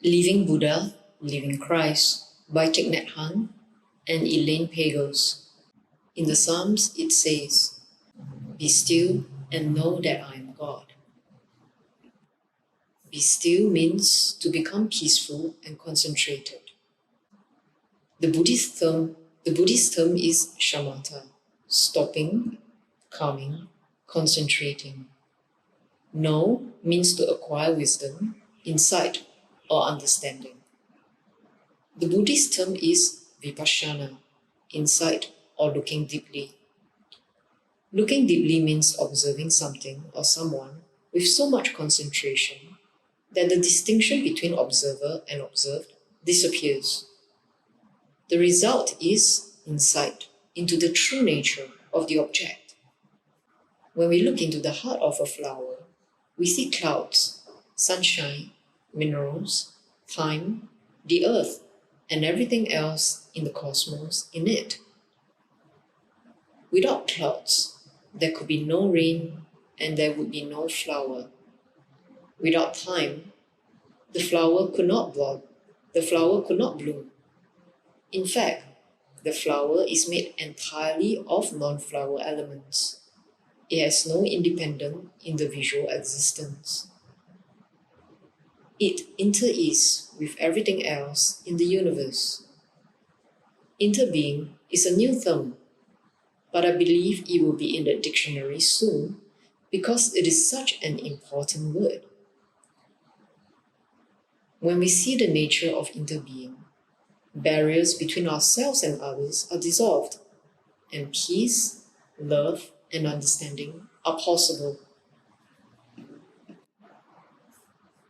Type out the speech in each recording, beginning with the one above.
Living Buddha, Living Christ by Thich Nhat Hahn and Elaine Pagels. In the Psalms it says, "Be still and know that I am God." Be still means to become peaceful and concentrated. The Buddhist term is shamatha, stopping, calming, concentrating. Know means to acquire wisdom, insight, or understanding. The Buddhist term is vipassana, insight or looking deeply. Looking deeply means observing something or someone with so much concentration that the distinction between observer and observed disappears. The result is insight into the true nature of the object. When we look into the heart of a flower, we see clouds, sunshine, minerals, time, the earth, and everything else in the cosmos in it. Without clouds, there could be no rain and there would be no flower. Without time, the flower could not bloom. In fact, the flower is made entirely of non-flower elements. It has no independent individual existence. It inter-is with everything else in the universe. Interbeing is a new term, but I believe it will be in the dictionary soon because it is such an important word. When we see the nature of interbeing, barriers between ourselves and others are dissolved, and peace, love, and understanding are possible.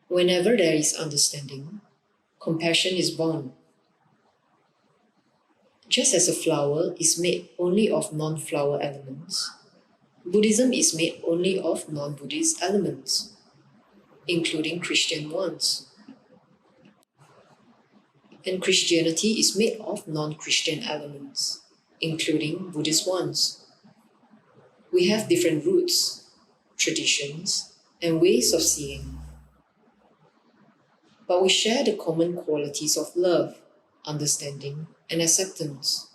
Whenever there is understanding, compassion is born. Just as a flower is made only of non-flower elements, Buddhism is made only of non-Buddhist elements, including Christian ones. And Christianity is made of non-Christian elements, including Buddhist ones. We have different roots, traditions, and ways of seeing. But we share the common qualities of love, understanding, and acceptance.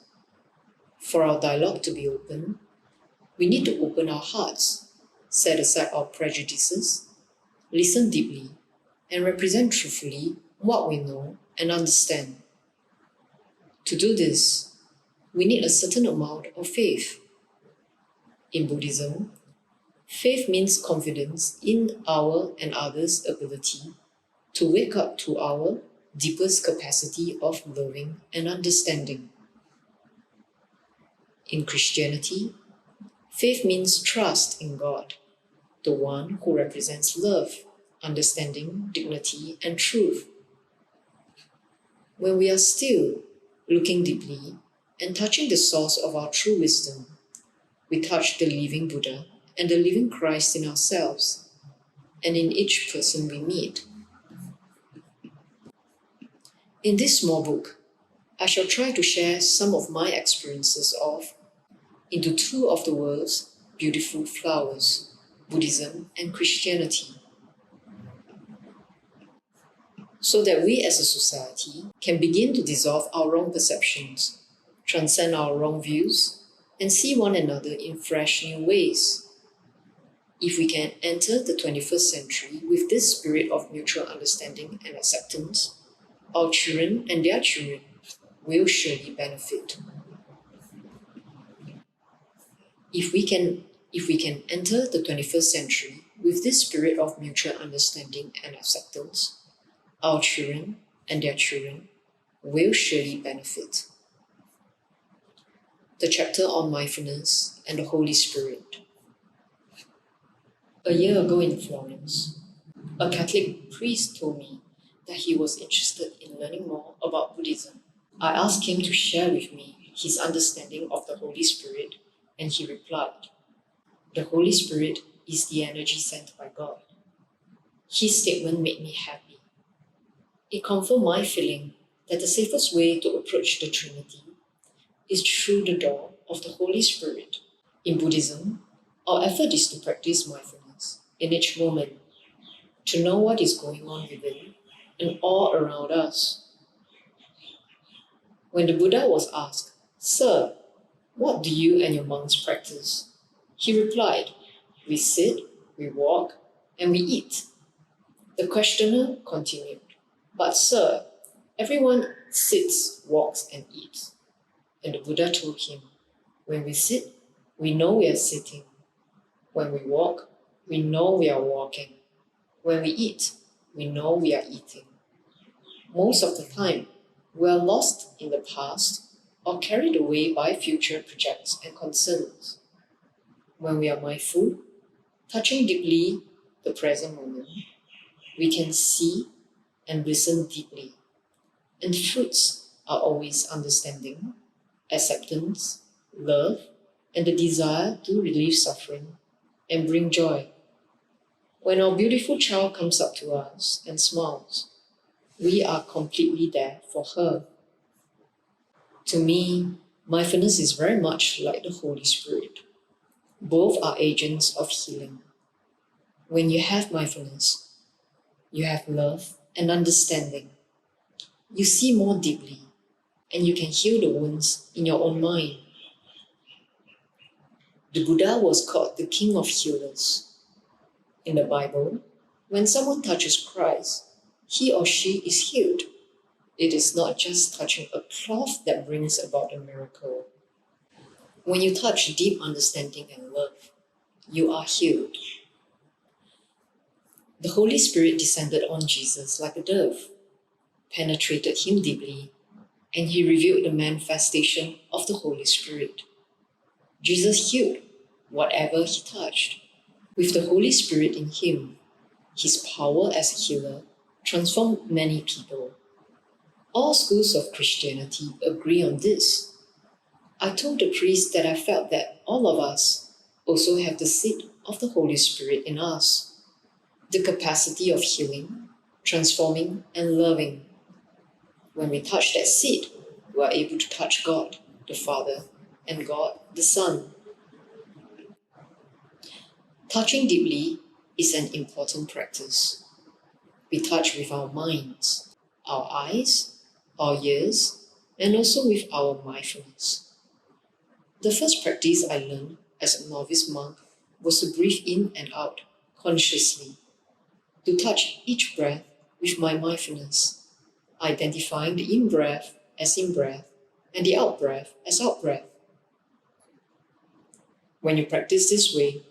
For our dialogue to be open, we need to open our hearts, set aside our prejudices, listen deeply, and represent truthfully what we know and understand. To do this, we need a certain amount of faith. In Buddhism, faith means confidence in our and others' ability to wake up to our deepest capacity of loving and understanding. In Christianity, faith means trust in God, the one who represents love, understanding, dignity, and truth. When we are still, looking deeply, and touching the source of our true wisdom, we touch the living Buddha and the living Christ in ourselves, and in each person we meet. In this small book, I shall try to share some of my experiences of into two of the world's beautiful flowers, Buddhism and Christianity, so that we as a society can begin to dissolve our wrong perceptions, transcend our wrong views, and see one another in fresh new ways. If we can enter the 21st century with this spirit of mutual understanding and acceptance, our children and their children will surely benefit. If we can enter the 21st century with this spirit of mutual understanding and acceptance, our children and their children will surely benefit. The chapter on mindfulness and the Holy Spirit. A year ago in Florence, a Catholic priest told me that he was interested in learning more about Buddhism. I asked him to share with me his understanding of the Holy Spirit, and he replied, "The Holy Spirit is the energy sent by God." His statement made me happy. It confirmed my feeling that the safest way to approach the Trinity is through the door of the Holy Spirit. In Buddhism, our effort is to practice mindfulness in each moment, to know what is going on within and all around us. When the Buddha was asked, "Sir, what do you and your monks practice?" he replied, "We sit, we walk, and we eat." The questioner continued, "But sir, everyone sits, walks, and eats." And the Buddha told him, "When we sit, we know we are sitting. When we walk, we know we are walking. When we eat, we know we are eating. Most of the time, we are lost in the past or carried away by future projects and concerns. When we are mindful, touching deeply the present moment, we can see and listen deeply. And fruits are always understanding, acceptance, love, and the desire to relieve suffering and bring joy. When our beautiful child comes up to us and smiles, we are completely there for her. To me, mindfulness is very much like the Holy Spirit. Both are agents of healing. When you have mindfulness, you have love and understanding. You see more deeply, and you can heal the wounds in your own mind. The Buddha was called the King of Healers. In the Bible, when someone touches Christ, he or she is healed. It is not just touching a cloth that brings about a miracle. When you touch deep understanding and love, you are healed. The Holy Spirit descended on Jesus like a dove, penetrated him deeply, and he revealed the manifestation of the Holy Spirit. Jesus healed whatever he touched. With the Holy Spirit in him, his power as a healer transformed many people. All schools of Christianity agree on this. I told the priest that I felt that all of us also have the seed of the Holy Spirit in us, the capacity of healing, transforming, and loving. When we touch that seed, we are able to touch God, the Father, and God, the Son. Touching deeply is an important practice. We touch with our minds, our eyes, our ears, and also with our mindfulness. The first practice I learned as a novice monk was to breathe in and out consciously, to touch each breath with my mindfulness, identifying the in-breath as in-breath and the out-breath as out-breath. When you practice this way,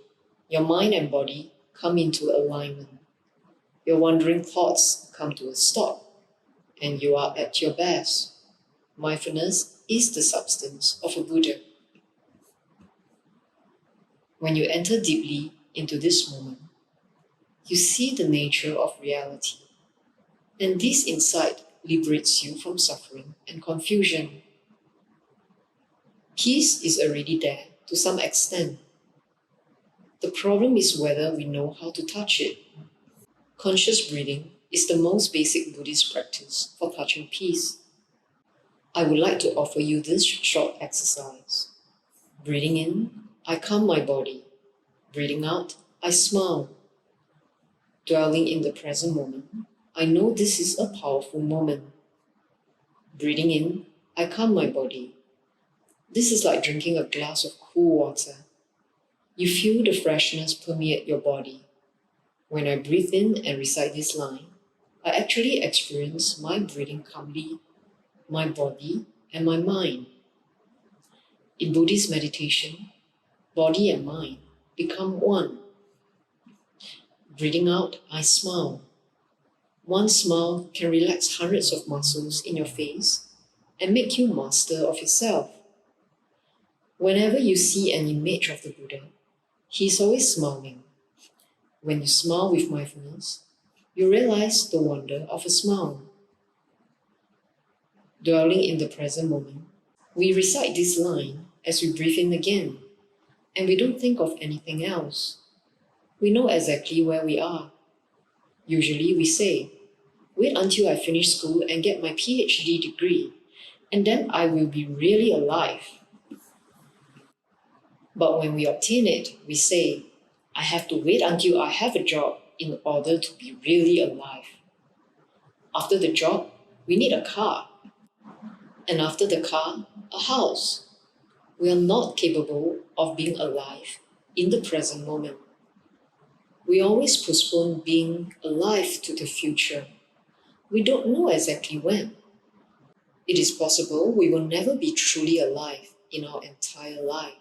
your mind and body come into alignment. Your wandering thoughts come to a stop, and you are at your best. Mindfulness is the substance of a Buddha. When you enter deeply into this moment, you see the nature of reality, and this insight liberates you from suffering and confusion. Peace is already there to some extent. The problem is whether we know how to touch it. Conscious breathing is the most basic Buddhist practice for touching peace. I would like to offer you this short exercise. Breathing in, I calm my body. Breathing out, I smile. Dwelling in the present moment, I know this is a powerful moment. Breathing in, I calm my body. This is like drinking a glass of cool water. You feel the freshness permeate your body. When I breathe in and recite this line, I actually experience my breathing calmly, my body, and my mind. In Buddhist meditation, body and mind become one. Breathing out, I smile. One smile can relax hundreds of muscles in your face and make you master of yourself. Whenever you see an image of the Buddha, he is always smiling. When you smile with mindfulness, you realize the wonder of a smile. Dwelling in the present moment, we recite this line as we breathe in again, and we don't think of anything else. We know exactly where we are. Usually we say, "Wait until I finish school and get my PhD degree, and then I will be really alive." But when we obtain it, we say, "I have to wait until I have a job in order to be really alive." After the job, we need a car. And after the car, a house. We are not capable of being alive in the present moment. We always postpone being alive to the future. We don't know exactly when. It is possible we will never be truly alive in our entire life.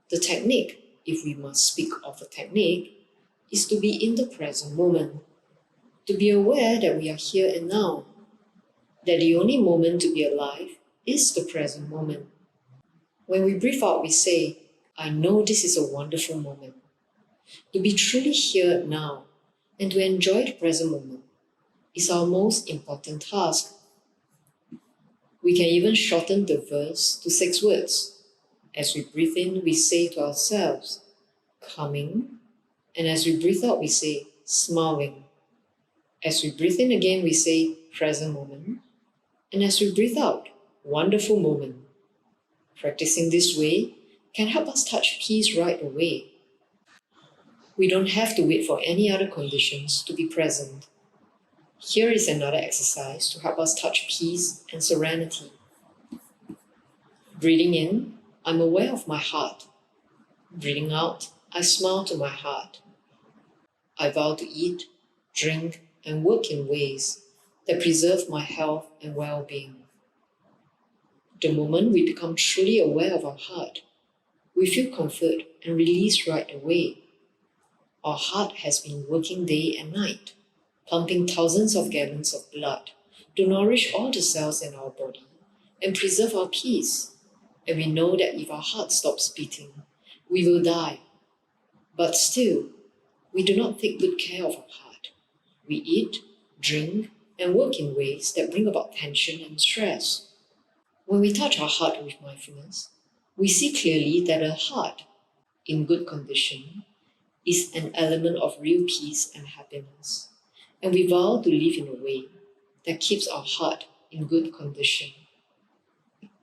The technique, if we must speak of a technique, is to be in the present moment, to be aware that we are here and now, that the only moment to be alive is the present moment. When we breathe out, we say, I know this is a wonderful moment. To be truly here now and to enjoy the present moment is our most important task. We can even shorten the verse to 6 words. As we breathe in, we say to ourselves, coming, and as we breathe out, we say, smiling. As we breathe in again, we say, present moment, and as we breathe out, wonderful moment. Practicing this way can help us touch peace right away. We don't have to wait for any other conditions to be present. Here is another exercise to help us touch peace and serenity. Breathing in, I'm aware of my heart. Breathing out, I smile to my heart. I vow to eat, drink, and work in ways that preserve my health and well-being. The moment we become truly aware of our heart, we feel comfort and release right away. Our heart has been working day and night, pumping thousands of gallons of blood to nourish all the cells in our body and preserve our peace. And we know that if our heart stops beating, we will die. But still, we do not take good care of our heart. We eat, drink, and work in ways that bring about tension and stress. When we touch our heart with mindfulness, we see clearly that a heart in good condition is an element of real peace and happiness. And we vow to live in a way that keeps our heart in good condition.